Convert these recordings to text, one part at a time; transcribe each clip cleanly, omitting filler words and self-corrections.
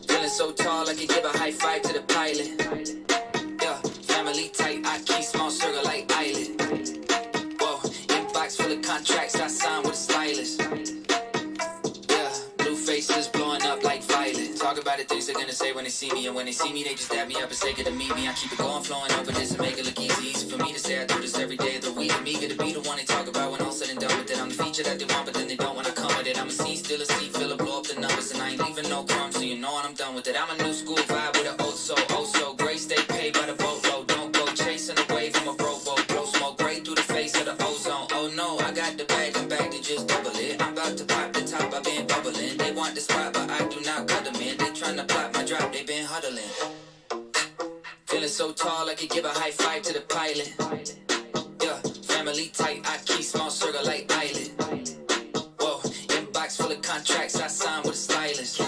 Feeling so tall, I could give a high five to the pilot. Yeah, family tight, I keep small circle like island. Whoa, inbox full of contracts I signed with a stylist. Yeah, blue faces blowing up like violet. Talk about the things they're gonna say when they see me, and when they see me, they just dab me up and say good to meet me. I keep it going, flowing over this and make it look easy. Easy for me to say I do this every day of the week. I'm eager to be the one they talk about when all said and done with it. I'm the feature that they want, but then they don't wanna come with it. I'm a seed, still a seed, filler, blow up the numbers, and I ain't leaving no crumbs, so you know when I'm done with it. I'm a new school vibe with an old soul, oh so great. Stay paid by the boatload, don't go chasing a wave from a rowboat. Blow smoke right through the face of the ozone. Oh no, I got the bag, I'm back to just double it. I'm about to pop the top, I've been bubbling. They want the spot, but I do not cut them in. They tryna plot my drop, they been huddling. Feeling so tall, I could give a high five to the pilot. Yeah, family tight, I keep small circle like island. Whoa, inbox full of contracts I signed with a stylist.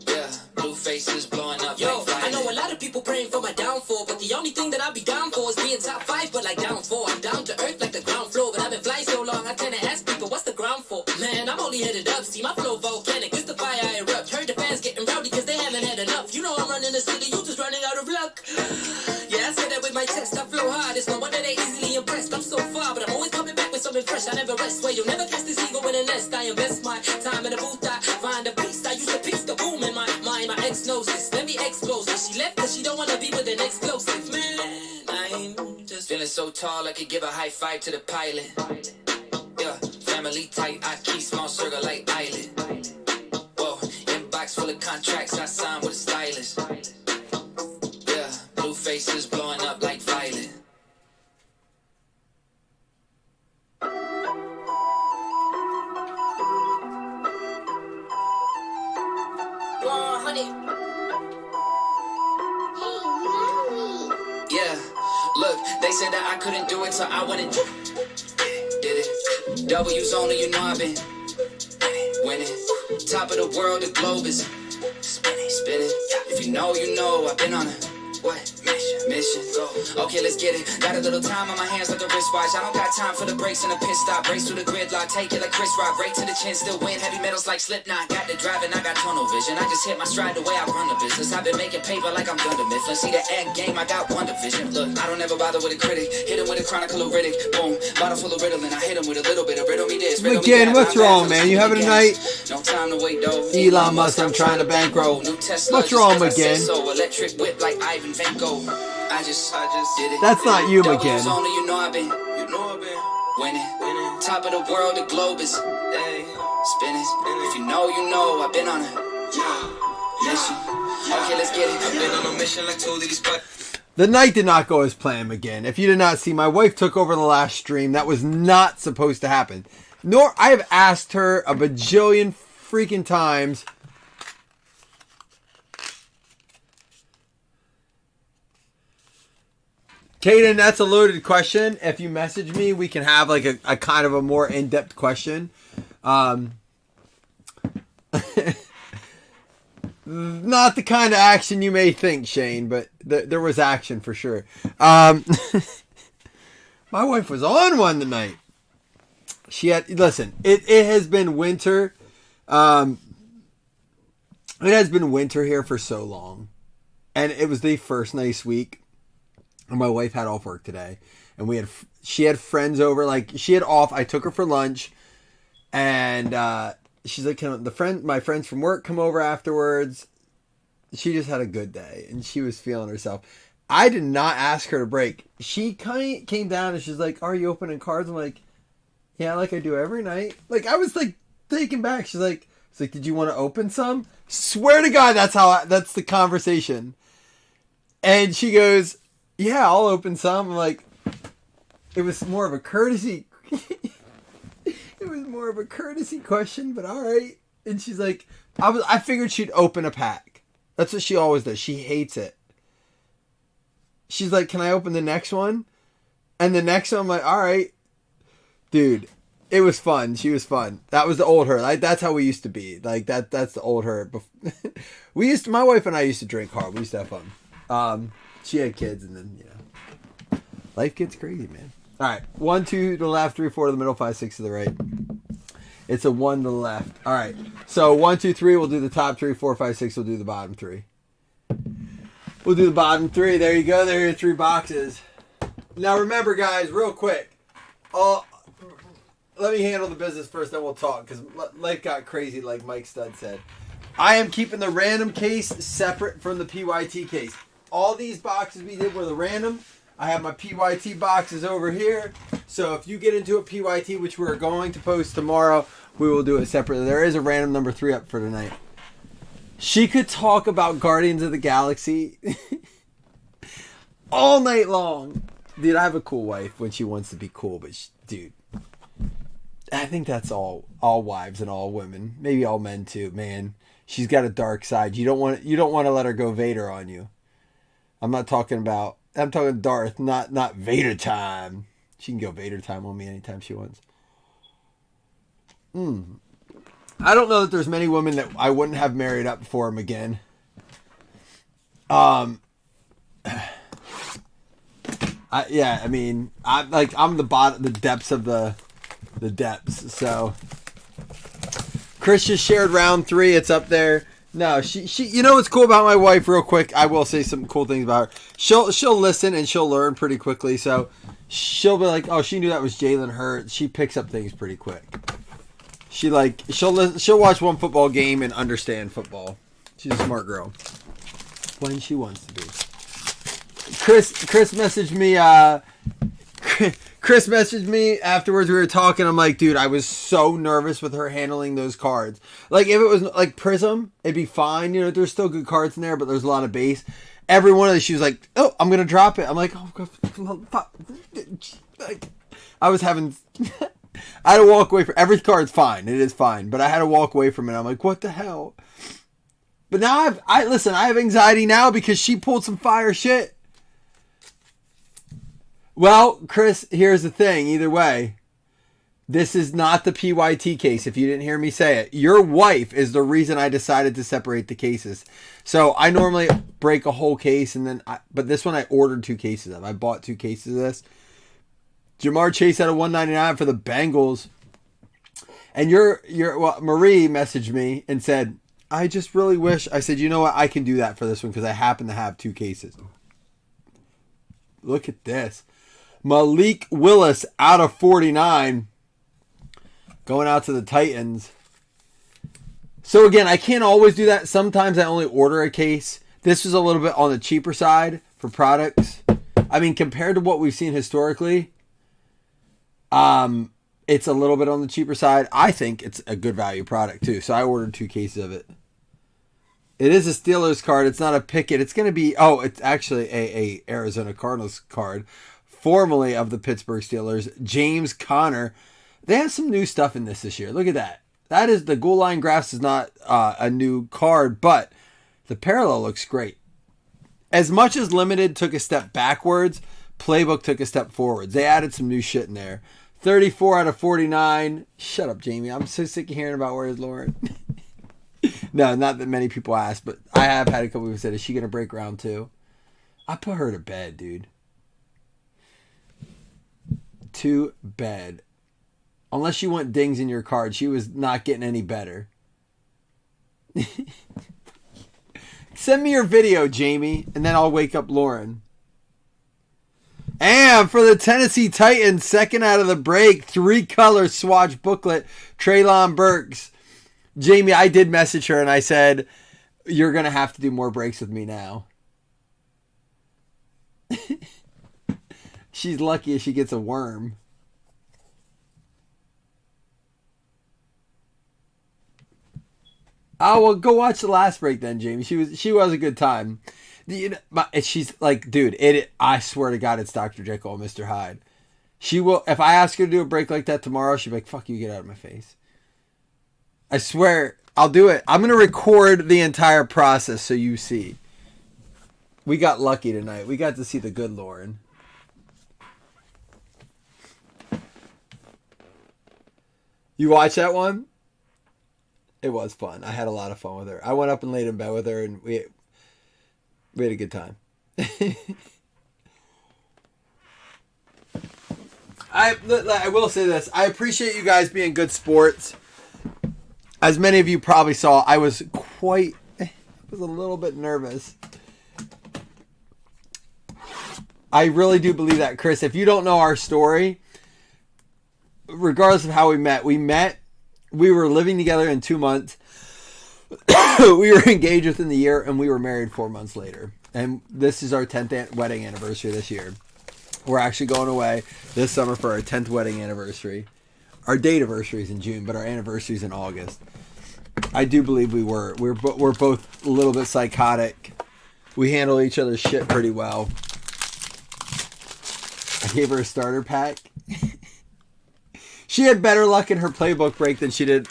Yeah, blue faces blowing up. Yo, like I know a lot of people praying for my downfall, but the only thing that I'll be down for is being top 5, but like down 4. I'm down to earth like the ground floor, but I've been flying so long I tend to ask people what's the ground for. Man, I'm only headed up, see my flow volcanic, it's the fire I erupt. Heard the fans getting rowdy cause they haven't had enough. You know I'm running the city, you just running out of luck. Yeah, I say that with my chest, I flow hard, it's no wonder they easily impressed. I'm so far, but I'm always coming back with something fresh. I never rest, where you'll never catch this ego in a nest. I invest my time in the booth, I find a beast. I used to piece the boom in my mind, my ex knows this. Let me expose this, she left cause she don't wanna be with an explosive. Man, I'm just feeling so tall, I could give a high five to the pilot. Yeah, family tight, I keep small circle like island. Whoa, inbox full of contracts I signed with a stylist. Yeah, blue faces blowing up like violet. Yeah, look, they said that I couldn't do it, so I went and did it. W's only, you know I've been winning. Top of the world, the globe is spinning, spinning. If you know, you know, I've been on a what? Mission. Okay, let's get it. Got a little time on my hands like a wristwatch. I don't got time for the brakes and the pit stop. Race through the gridlock, take it like Chris Rock. Right to the chin, still win. Heavy metals like Slipknot. Got the driving, I got tunnel vision. I just hit my stride the way I run the business. I've been making paper like I'm Dunder Mifflin. See the end game, I got one division. Look, I don't ever bother with a critic. Hit him with a chronicle of Riddick. Boom, bottle full of Ritalin. I hit him with a little bit of riddle me this. Again, what's wrong, man? You having a night? No time to wait, though. Elon Musk, I'm trying to bankroll. What's wrong, again? So electric whip like Ivan Vanko. I just did it. That's not you, again. Only you know I've been winning. Top of the world, the globe is spinning. If you know, you know I've been on a mission. Okay, let's get it. I've been on a mission like two of these. The night did not go as planned again. If you did not see, my wife took over the last stream. That was not supposed to happen. Nor I have asked her a bajillion freaking times. Kaden, that's a loaded question. If you message me, we can have like a kind of a more in-depth question. Not the kind of action you may think, Shane, but there was action for sure. My wife was on one tonight. She had, listen, it has been winter. It has been winter here for so long. And it was the first nice week. And my wife had off work today, and she had friends over. Like, she had off. I took her for lunch, and she's like, "Can my friends from work come over afterwards?" She just had a good day, and she was feeling herself. I did not ask her to break. She came down, and she's like, "Are you opening cards?" I'm like, "Yeah, like I do every night." Like, I was like taken back. She's like, "Did you want to open some?" Swear to God, that's the conversation. And she goes, "Yeah, I'll open some." I'm like, it was more of a courtesy. It was more of a courtesy question, but all right. And she's like, I figured she'd open a pack. That's what she always does. She hates it. She's like, "Can I open the next one?" And the next one, I'm like, all right. Dude, it was fun. She was fun. That was the old her. Like, that's how we used to be. Like, that's the old her. My wife and I used to drink hard. We used to have fun. She had kids, and then, life gets crazy, man. All right. 1, 2 to the left, 3, 4 to the middle, 5, 6 to the right. It's a 1 to the left. All right. So 1, 2, 3, we'll do the top 3. 4, 5, 6, we'll do the bottom 3. We'll do the bottom 3. There you go. There are your 3 boxes. Now remember, guys, real quick. Let me handle the business first, then we'll talk, because life got crazy, like Mike Stud said. I am keeping the random case separate from the PYT case. All these boxes we did were the random. I have my PYT boxes over here. So if you get into a PYT, which we're going to post tomorrow, we will do it separately. There is a random number 3 up for tonight. She could talk about Guardians of the Galaxy all night long. Dude, I have a cool wife when she wants to be cool, but dude, I think that's all wives and all women, maybe all men too. Man, she's got a dark side. You don't want to let her go Vader on you. I'm talking Darth, not Vader time. She can go Vader time on me anytime she wants. I don't know that there's many women that I wouldn't have married up for him again. I'm the depths of the depths. So Chris just shared round 3. It's up there. No, she you know what's cool about my wife, real quick, I will say some cool things about her. She'll listen and she'll learn pretty quickly. So she'll be like, oh, she knew that was Jalen Hurts. She picks up things pretty quick. She'll watch one football game and understand football. She's a smart girl when she wants to be. Chris messaged me. Chris messaged me afterwards. We were talking. I'm like, dude, I was so nervous with her handling those cards. Like, if it was like Prism, it'd be fine. You know, there's still good cards in there, but there's a lot of base. Every one of these, she was like, oh, I'm gonna drop it. I'm like, oh, fuck. I was having. I had to walk away from every card's fine. It is fine, but I had to walk away from it. I'm like, what the hell? But now I have anxiety now because she pulled some fire shit. Well, Chris, here's the thing. Either way, this is not the PYT case. If you didn't hear me say it, your wife is the reason I decided to separate the cases. So I normally break a whole case, but this one I ordered 2 cases of. I bought 2 cases of this. Jamar Chase had a $199 for the Bengals, and Marie messaged me and said, I just really wish. I said, you know what? I can do that for this one because I happen to have 2 cases. Look at this. Malik Willis out of 49. Going out to the Titans. So again, I can't always do that. Sometimes I only order a case. This was a little bit on the cheaper side for products. I mean, compared to what we've seen historically, it's a little bit on the cheaper side. I think it's a good value product too. So I ordered 2 cases of it. It is a Steelers card. It's not a Pickett. It's going to be, it's actually a Arizona Cardinals card, formerly of the Pittsburgh Steelers. James Conner. They have some new stuff in this year. Look at that. That is, the goal line graphs is not a new card, but the parallel looks great. As much as Limited took a step backwards, Playbook took a step forwards. They added some new shit in there. 34 out of 49. Shut up, Jamie. I'm so sick of hearing about where's Lauren. No, not that many people ask, but I have had a couple people said, is she going to break round 2? I put her to bed, dude. To bed. Unless you want dings in your card, she was not getting any better. Send me your video, Jamie, and then I'll wake up Lauren. And for the Tennessee Titans, second out of the break, 3-color swatch booklet, Treylon Burks. Jamie, I did message her and I said, you're going to have to do more breaks with me now. She's lucky if she gets a worm. Oh, well, go watch the last break then, Jamie. She was a good time. She's like, dude, I swear to God, it's Dr. Jekyll and Mr. Hyde. She will, if I ask her to do a break like that tomorrow, she'll be like, fuck you, get out of my face. I swear, I'll do it. I'm going to record the entire process so you see. We got lucky tonight. We got to see the good Lauren. You watch that one? It was fun. I had a lot of fun with her. I went up and laid in bed with her, and we had a good time. I will say this. I appreciate you guys being good sports. As many of you probably saw, I was a little bit nervous. I really do believe that, Chris. If you don't know our story, regardless of how we met, we were living together in 2 months. We were engaged within the year, and we were married 4 months later. And this is our 10th wedding anniversary this year. We're actually going away this summer for our 10th wedding anniversary. Our date anniversary is in June, but our anniversary is in August. I do believe we're both a little bit psychotic. We handle each other's shit pretty well. I gave her a starter pack. She had better luck in her Playbook break than she did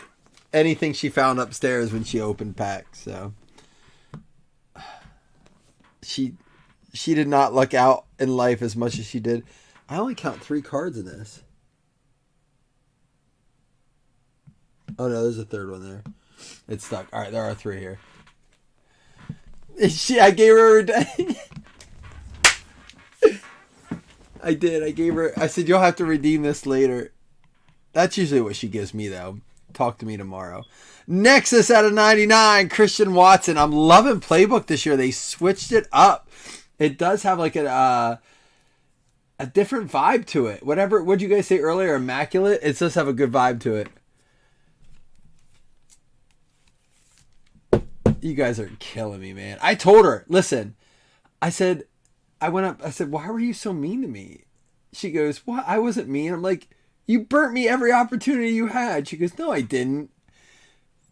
anything she found upstairs when she opened packs. So she did not luck out in life as much as she did. I only count 3 cards in this. Oh no, there's a third one there. It's stuck. All right, there are 3 here. I gave her I did. I gave her. I said, you'll have to redeem this later. That's usually what she gives me, though. Talk to me tomorrow. Nexus out of 99. Christian Watson. I'm loving Playbook this year. They switched it up. It does have like a different vibe to it. Whatever. What'd you guys say earlier? Immaculate. It does have a good vibe to it. You guys are killing me, man. I told her. Listen. I said. I went up. I said, why were you so mean to me? She goes, what? I wasn't mean. I'm like, you burnt me every opportunity you had. She goes, no, I didn't.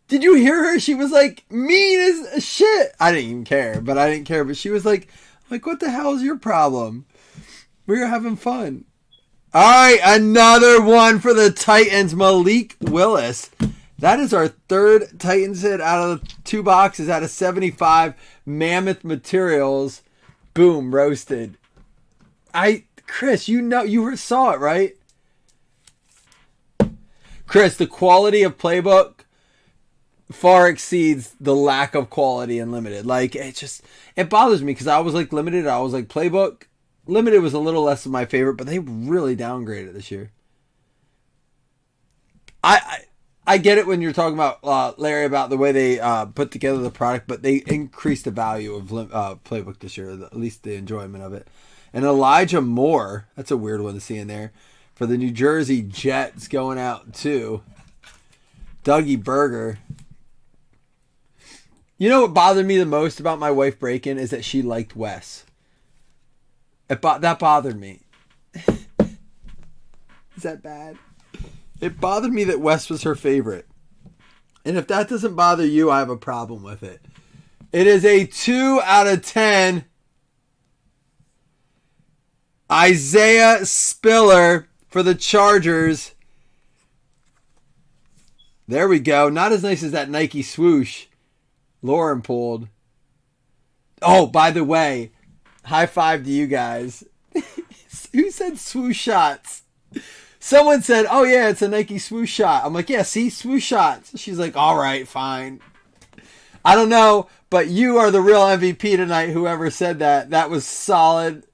Did you hear her? She was like, mean as shit. I didn't even care, but I didn't care. But she was like, what the hell is your problem? We were having fun. All right, another one for the Titans. Malik Willis. That is our 3rd Titans hit out of the 2 boxes out of 75. Mammoth Materials. Boom, roasted. Chris, you saw it, right? Chris, the quality of Playbook far exceeds the lack of quality in Limited. Like, it bothers me because I was like Limited, I was like Playbook. Limited was a little less of my favorite, but they really downgraded this year. I get it when you're talking about, Larry, about the way they put together the product, but they increased the value of Playbook this year, at least the enjoyment of it. And Elijah Moore, that's a weird one to see in there, for the New Jersey Jets going out too. Dougie Berger. You know what bothered me the most about my wife breaking is that she liked Wes. That bothered me. Is that bad? It bothered me that Wes was her favorite. And if that doesn't bother you, I have a problem with it. It is a 2 out of 10. Isaiah Spiller for the Chargers. There we go. Not as nice as that Nike swoosh Lauren pulled. Oh, by the way, high five to you guys. Who said swoosh shots? Someone said, oh yeah, it's a Nike swoosh shot. I'm like, yeah, see, swoosh shots. She's like, all right, fine. I don't know, but you are the real MVP tonight, whoever said that. That was solid.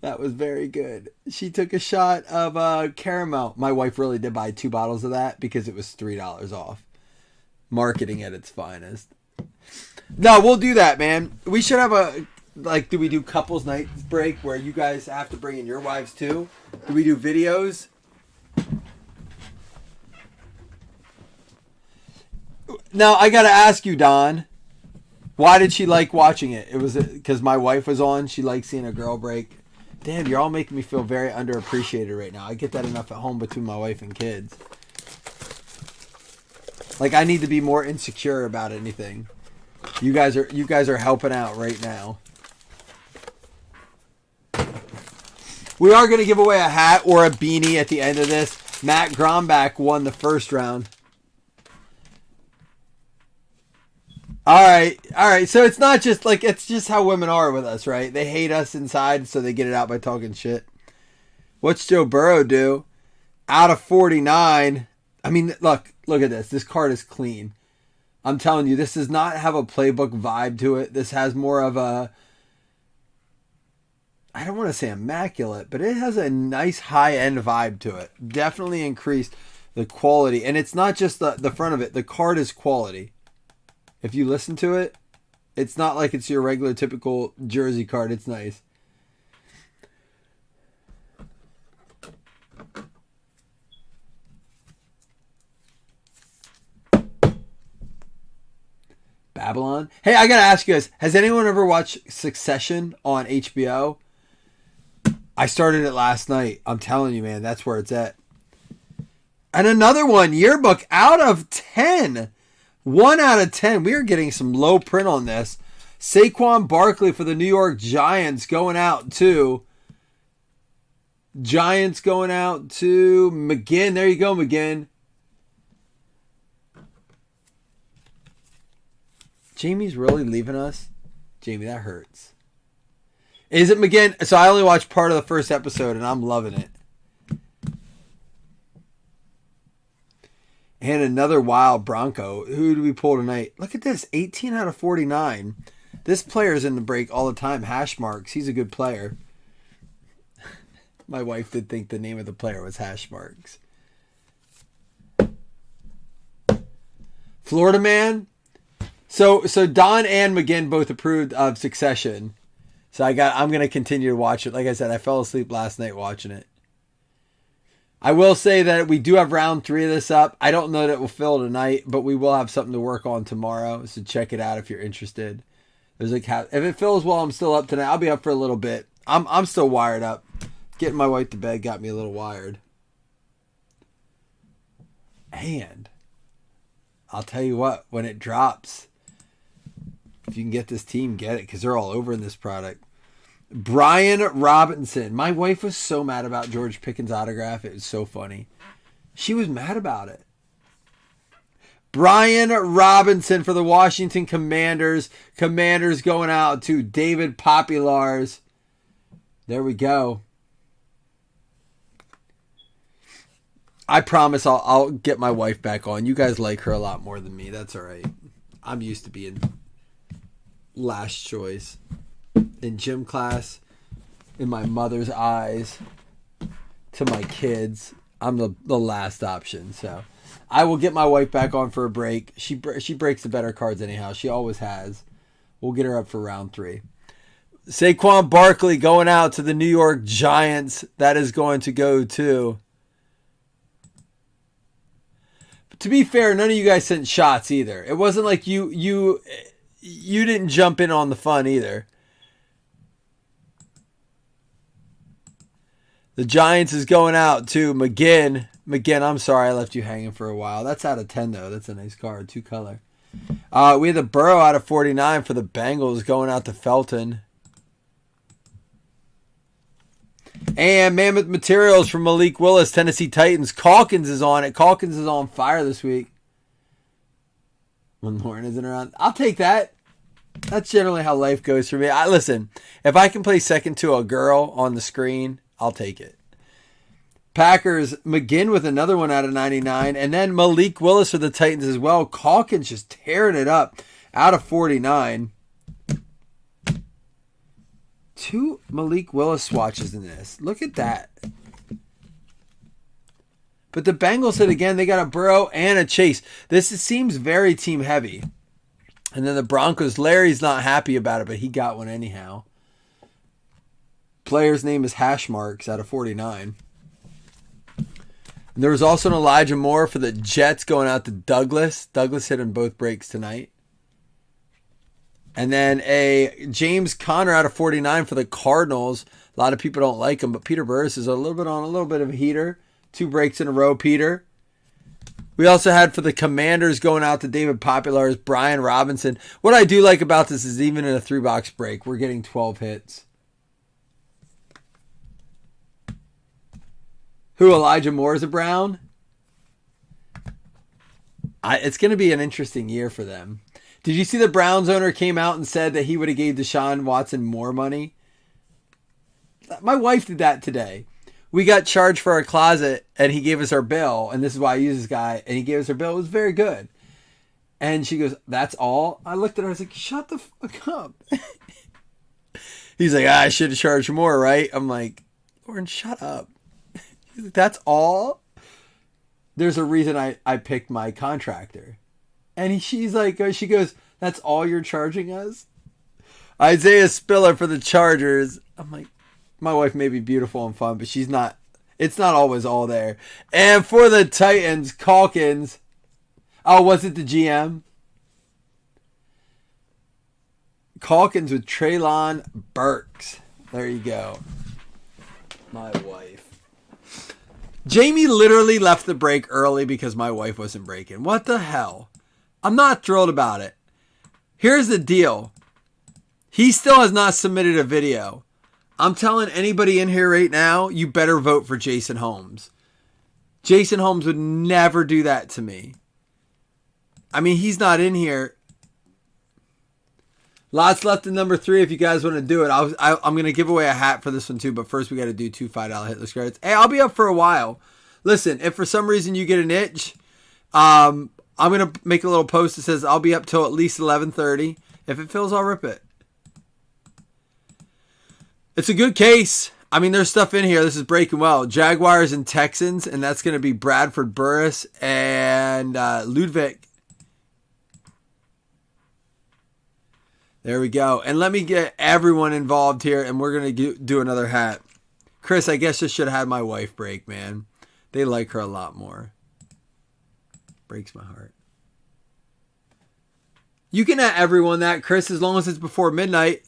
That was very good. She took a shot of caramel. My wife really did buy 2 bottles of that because it was $3 off. Marketing at its finest. No, we'll do that, man. We should have do we do couples night break where you guys have to bring in your wives too? Do we do videos? Now, I got to ask you, Don, why did she like watching it? It was because my wife was on. She liked seeing a girl break. Damn, you're all making me feel very underappreciated right now. I get that enough at home between my wife and kids. Like, I need to be more insecure about anything. You guys are helping out right now. We are going to give away a hat or a beanie at the end of this. Matt Grombach won the first round. All right. So it's not just like, it's just how women are with us, right? They hate us inside, so they get it out by talking shit. What's Joe Burrow do? Out of 49. I mean, look at this. This card is clean. I'm telling you, this does not have a Playbook vibe to it. This has more of a I don't want to say immaculate, but it has a nice high-end vibe to it. Definitely increased the quality. And it's not just the front of it. The card is quality. If you listen to it, it's not like it's your regular typical jersey card. It's nice. Babylon. Hey, I gotta ask you guys, has anyone ever watched Succession on HBO? I started it last night. I'm telling you, man, that's where it's at. And another one, yearbook out of 10. 1 out of 10. We are getting some low print on this. Saquon Barkley for the New York Giants going out to McGinn. There you go, McGinn. Jamie's really leaving us? Jamie, that hurts. Is it McGinn? So I only watched part of the first episode and I'm loving it. And another wild Bronco. Who do we pull tonight? Look at this. 18 out of 49. This player's in the break all the time. Hash marks. He's a good player. My wife did think the name of the player was Hash marks. Florida man. So Don and McGinn both approved of Succession. So I'm going to continue to watch it. Like I said, I fell asleep last night watching it. I will say that we do have round 3 of this up. I don't know that it will fill tonight, but we will have something to work on tomorrow. So check it out if you're interested. There's if it fills while I'm still up tonight, I'll be up for a little bit. I'm still wired up. Getting my wife to bed got me a little wired. And I'll tell you what, when it drops, if you can get this team, get it, because they're all over in this product. Brian Robinson. My wife was so mad about George Pickens' autograph. It was so funny. She was mad about it. Brian Robinson for the Washington Commanders. Commanders going out to David Populars. There we go. I promise I'll get my wife back on. You guys like her a lot more than me. That's all right. I'm used to being last choice. In gym class, in my mother's eyes, to my kids, I'm the last option. So I will get my wife back on for a break. She breaks the better cards anyhow. She always has. We'll get her up for round 3. Saquon Barkley going out to the New York Giants. That is going to go to... To be fair, none of you guys sent shots either. It wasn't like you didn't jump in on the fun either. The Giants is going out to McGinn. McGinn, I'm sorry I left you hanging for a while. That's out of 10, though. That's a nice card. 2 color. We have the Burrow out of 49 for the Bengals going out to Felton. And Mammoth Materials from Malik Willis, Tennessee Titans. Calkins is on it. Calkins is on fire this week. When Lauren isn't around. I'll take that. That's generally how life goes for me. Listen, if I can play second to a girl on the screen, I'll take it. Packers, McGinn with another one out of 99. And then Malik Willis for the Titans as well. Calkins just tearing it up out of 49. 2 Malik Willis swatches in this. Look at that. But the Bengals hit again. They got a Burrow and a Chase. Seems very team heavy. And then the Broncos, Larry's not happy about it, but he got one anyhow. Player's name is Hash Marks out of 49. And there was also an Elijah Moore for the Jets going out to Douglas. Douglas hit in both breaks tonight. And then a James Conner out of 49 for the Cardinals. A lot of people don't like him, but Peter Burris is a little bit of a heater. 2 breaks in a row, Peter. We also had for the Commanders going out to David Populars, Brian Robinson. What I do like about this is even in a 3-box break, we're getting 12 hits. Who, Elijah Moore is a Brown? It's going to be an interesting year for them. Did you see the Browns owner came out and said that he would have gave Deshaun Watson more money? My wife did that today. We got charged for our closet and he gave us our bill. And this is why I use this guy. And he gave us our bill. It was very good. And she goes, that's all? I looked at her. I was like, shut the fuck up. He's like, I should have charged more, right? I'm like, Lauren, shut up. He's like, that's all? There's a reason I picked my contractor. And she's like, she goes, that's all you're charging us? Isaiah Spiller for the Chargers. I'm like, my wife may be beautiful and fun, but she's not. It's not always all there. And for the Titans, Calkins. Oh, was it the GM? Calkins with Treylon Burks. There you go. My wife. Jamie literally left the break early because my wife wasn't breaking. What the hell? I'm not thrilled about it. Here's the deal. He still has not submitted a video. I'm telling anybody in here right now, you better vote for Jason Holmes. Jason Holmes would never do that to me. I mean, he's not in here. Lots left in number 3 if you guys want to do it. I'm going to give away a hat for this one too, but first we got to do 2 $5 hit list cards. Hey, I'll be up for a while. Listen, if for some reason you get an itch, I'm going to make a little post that says I'll be up till at least 11:30. If it fills, I'll rip it. It's a good case. I mean, there's stuff in here. This is breaking well. Jaguars and Texans, and that's going to be Bradford Burris and Ludwig. There we go. And let me get everyone involved here, and we're going to do another hat. Chris, I guess I should have had my wife break, man. They like her a lot more. Breaks my heart. You can at everyone that, Chris, as long as it's before midnight.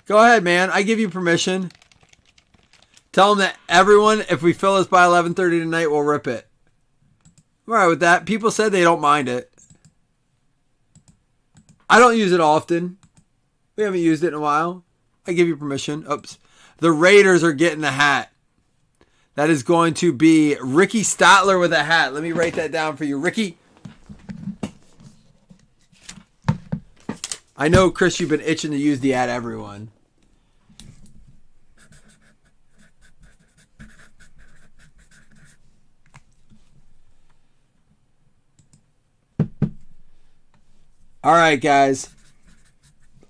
Go ahead, man. I give you permission. Tell them that everyone, if we fill this by 11:30 tonight, we'll rip it. I'm all right with that. People said they don't mind it. I don't use it often. We haven't used it in a while. I give you permission. Oops. The Raiders are getting the hat. That is going to be Ricky Statler with a hat. Let me write that down for you. Ricky. I know, Chris, you've been itching to use the at everyone. All right, guys.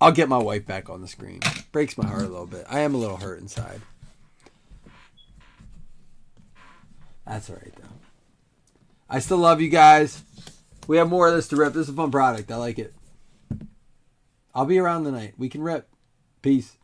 I'll get my wife back on the screen. Breaks my heart a little bit. I am a little hurt inside. That's all right, though. I still love you guys. We have more of this to rip. This is a fun product. I like it. I'll be around tonight. We can rip. Peace.